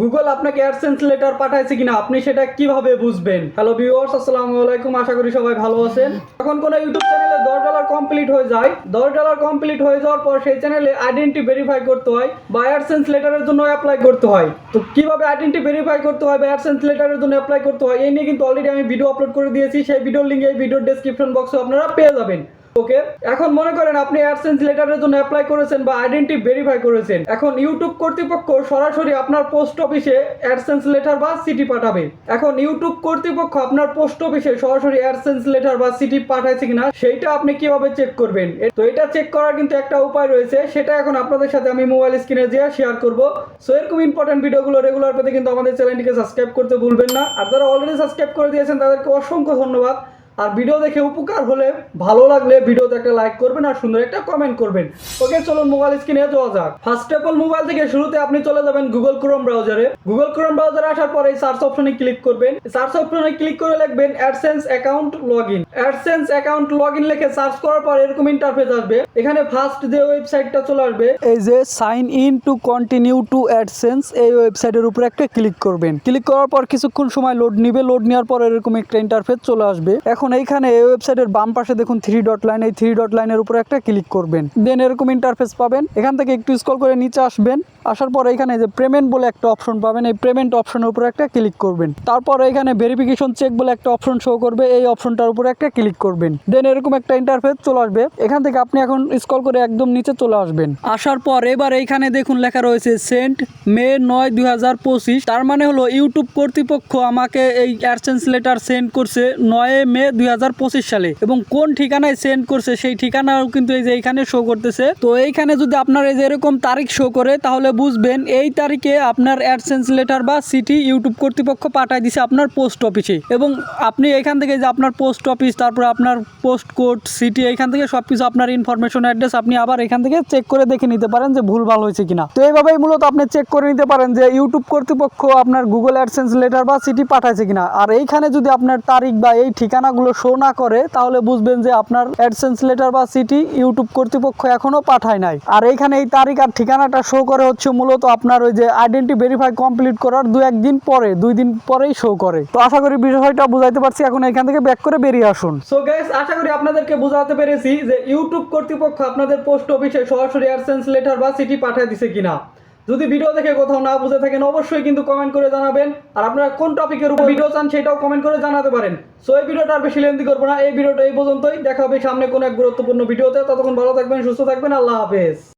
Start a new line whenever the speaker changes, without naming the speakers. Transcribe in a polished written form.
Google আপনাকে AdSense letter পাঠাইছে কিনা আপনি সেটা কিভাবে বুঝবেন? হ্যালো ভিউয়ার্স, আসসালামু আলাইকুম। আশা করি সবাই ভালো আছেন। যখন কোনো ইউটিউব চ্যানেলে $10 কমপ্লিট হয়ে যায়, $10 কমপ্লিট হয়ে যাওয়ার পর সেই চ্যানেলে আইডেন্টি ভেরিফাই করতে হয় বা অ্যাডসেন্স লেটারের জন্য অ্যাপ্লাই করতে হয়। তো কিভাবে আইডেন্টি ভেরিফাই করতে হয় বা অ্যাডসেন্স লেটারের জন্য অ্যাপ্লাই করতে হয় এই নিয়ে কিন্তু অলরেডি আমি ভিডিও আপলোড করে দিয়েছি। সেই ভিডিওর লিঙ্ক এই ভিডিওর ডেসক্রিপশন বক্সে আপনারা পেয়ে যাবেন। ওকে, এখন মনে করেন আপনি অ্যাডসেন্স লেটারের জন্য অ্যাপ্লাই করেছেন বা আইডেন্টি ভেরিফাই করেছেন। এখন ইউটিউব কর্তৃপক্ষ সরাসরি আপনার পোস্ট অফিসে অ্যাডসেন্স লেটার বা সিটি পাঠাবে। এখন ইউটিউব কর্তৃপক্ষ আপনার পোস্ট অফিসে সরাসরি অ্যাডসেন্স লেটার বা সিটি পাঠাইছে কিনা সেইটা আপনি কিভাবে চেক করবেন? তো এটা চেক করার কিন্তু একটা উপায় রয়েছে, সেটা এখন আপনাদের সাথে আমি মোবাইল স্ক্রিনে দিয়ে শেয়ার করব। সো এরকম ইম্পর্টেন্ট ভিডিওগুলো রেগুলার পেতে কিন্তু আমাদের চ্যানেলটিকে সাবস্ক্রাইব করতে ভুলবেন না। আর যারা অলরেডি সাবস্ক্রাইব করে দিয়েছেন তাদেরকে অসংখ্য ধন্যবাদ। আর ভিডিও দেখে উপকার হলে, ভালো লাগলে ভিডিওতে একটা লাইক করবেন আর সুন্দর একটা কমেন্ট করবেন। ওকে, চলুন মোবাইল স্ক্রিনে যাওয়া যাক। ফার্স্ট অফ অল মোবাইল থেকে শুরুতে আপনি চলে যাবেন গুগল ক্রোম ব্রাউজারে। গুগল ক্রোম ব্রাউজারে আসার পরে সার্চ অপশনে ক্লিক করবেন। সার্চ অপশনে ক্লিক করে লিখবেন AdSense account login. AdSense account login লিখে সার্চ করার পর এরকম ইন্টারফেস আসবে। এখানে ফার্স্ট যে ওয়েবসাইটটা চলে আসবে, এই যে sign in to continue to AdSense, এই ওয়েবসাইটের উপরে একটা ক্লিক করবেন। ক্লিক করার পর কিছুক্ষণ সময় লোড নিবে। লোড নেওয়ার পর এরকম একটা ইন্টারফেস চলে আসবে। এখন এইখানে এই ওয়েবসাইটের বাম পাশে দেখুন 3 ডট লাইন, এই 3 ডট লাইনের উপরে একটা ক্লিক করবেন। দেন এরকম ইন্টারফেস পাবেন। এখান থেকে একটু স্ক্রল করে নিচে আসবেন। আসার পর এখানে যে পেমেন্ট বলে একটা অপশন পাবেন, এই পেমেন্ট অপশনের উপরে একটা ক্লিক করবেন। তারপর এখানে ভেরিফিকেশন চেক বলে একটা অপশন শো করবে, এই অপশনটার উপরে একটা ক্লিক করবেন। দেন এরকম একটা ইন্টারফেস চলে আসবে। এখান থেকে আপনি এখন স্ক্রল করে একদম নিচে চলে আসবেন। আসার পর এবার এইখানে দেখুন লেখা রয়েছে সেন্ট মে 9, 2025। তার মানে হলো ইউটিউব কর্তৃপক্ষ আমাকে এই অ্যাডসেন্স লেটার সেন্ড করছে 9 মে 2025 সালে, এবং কোন ঠিকানায় সেন্ড করছে সেই ঠিকানাও কিন্তু এই যে এইখানে শো করতেছে। তো এইখানে যদি আপনার এই যে এরকম তারিখ শো করে তাহলে বুঝবেন এই তারিখে আপনার অ্যাডসেন্স লেটার বা সিটি ইউটিউব কর্তৃপক্ষ পাঠায় দিছে আপনার পোস্ট অফিসে। এবং আপনি এখান থেকে যে আপনার পোস্ট অফিস, তারপর আপনার পোস্ট কোড, সিটি, এখান থেকে সবকিছু আপনার ইনফরমেশন, অ্যাড্রেস আপনি আবার এখান থেকে চেক করে দেখে নিতে পারেন যে ভুলভাল হয়েছে কিনা। তো এইভাবেই মূলত আপনি চেক করে নিতে পারেন যে ইউটিউব কর্তৃপক্ষ আপনার গুগল অ্যাডসেন্স লেটার বা সিটি পাঠাইছে কিনা। আর এইখানে যদি আপনার তারিখ বা এই ঠিকানাগুলো শো না করে তাহলে বুঝবেন যে আপনার অ্যাডসেন্স লেটার বা সিটি ইউটিউব কর্তৃপক্ষ এখনো পাঠায় নাই। আর এইখানে এই তারিখ আর ঠিকানাটা শো করে হচ্ছে মূলত আপনার ওই যে আইডেন্টি ভেরিফাই কমপ্লিট করার 2-1 দিন পরে, 2 দিন পরেই শো করে। তো আশা করি বিষয়টা বুঝাইতে পারছি। এখন এখান থেকে ব্যাক করে বেরিয়ে আসুন। সো গাইস, আশা করি আপনাদেরকে বুঝাতে পেরেছি যে ইউটিউব কর্তৃপক্ষ আপনাদের পোস্ট অফিসে সরাসরি অ্যাডসেন্স লেটার বা সিটি পাঠিয়ে দিছে কিনা। যদি ভিডিও দেখে কোথাও না বুঝে থাকেন অবশ্যই কিন্তু কমেন্ট করে জানাবেন। আর আপনারা কোন টপিকের উপর ভিডিও চান সেটাও কমেন্ট করে জানাতে পারেন। সো এই ভিডিওটা আর বেশি লেন্দি করবো না, এই ভিডিওটা এই পর্যন্তই। দেখা হবে সামনে কোনো এক গুরুত্বপূর্ণ ভিডিওতে। ততক্ষণ ভালো থাকবেন, সুস্থ থাকবেন। আল্লাহ হাফেজ।